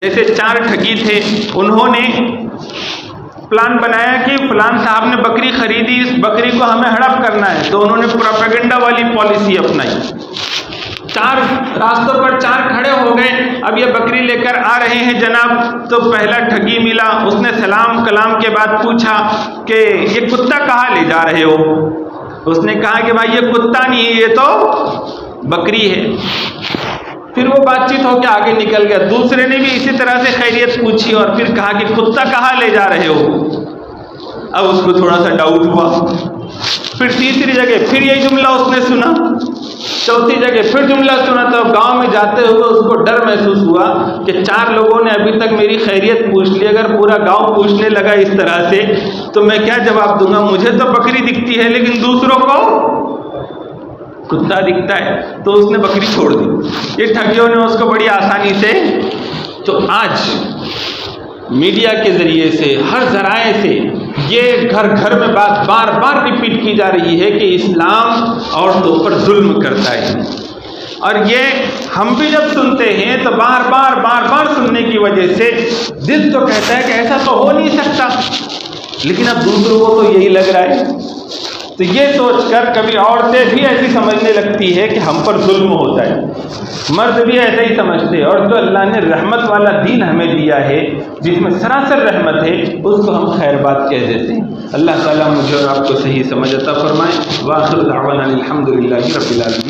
जैसे 4 ठगी थे, उन्होंने प्लान बनाया कि फलान साहब ने बकरी खरीदी, इस बकरी को हमें हड़प करना है, तो उन्होंने प्रोपेगेंडा वाली पॉलिसी अपनाई। 4 रास्तों पर 4 खड़े हो गए, अब ये बकरी लेकर आ रहे हैं जनाब, तो पहला ठगी मिला, उसने सलाम कलाम के बाद पूछा कि ये कुत्ता कहाँ ले जा रहे हो? उसने कहा कि भाई ये कुत्ता नहीं है, ये तो बकरी है। फिर वो बातचीत होकर आगे निकल गया। दूसरे ने भी इसी तरह से खैरियत पूछी और फिर कहा कि कुत्ता कहाँ ले जा रहे हो? अब उसको थोड़ा सा डाउट हुआ। फिर तीसरी जगह फिर यही जुमला उसने सुना, चौथी जगह फिर जुमला सुना। तो गांव में जाते हुए उसको डर महसूस हुआ कि 4 लोगों ने अभी तक मेरी खैरियत पूछ ली, अगर पूरा गांव पूछने लगा इस तरह से तो मैं क्या जवाब दूंगा? मुझे तो बकरी दिखती है लेकिन दूसरों को कुत्ता दिखता है। तो उसने बकरी छोड़ दी। ये ठगियों ने उसको बड़ी आसानी से। तो आज मीडिया के जरिए से, हर जराए से ये घर घर में बात बार बार रिपीट की जा रही है कि इस्लाम औरतों पर जुल्म करता है। और ये हम भी जब सुनते हैं तो बार बार सुनने की वजह से दिल तो कहता है कि ऐसा तो हो नहीं सकता, लेकिन अब दूसरों को तो यही लग रहा है। तो ये सोचकर कभी औरतें भी ऐसी समझने लगती है कि हम पर जुल्म होता है, मर्द भी ऐसा ही समझते हैं। और जो अल्लाह ने रहमत वाला दीन हमें दिया है, जिसमें सरासर रहमत है, उसको हम खैर बात कह देते हैं। अल्लाह ताला मुझे और आपको सही समझ अता फरमाए। वाखिर दावाना अल्हम्दुलिल्लाहि रब्बिल आलमीन।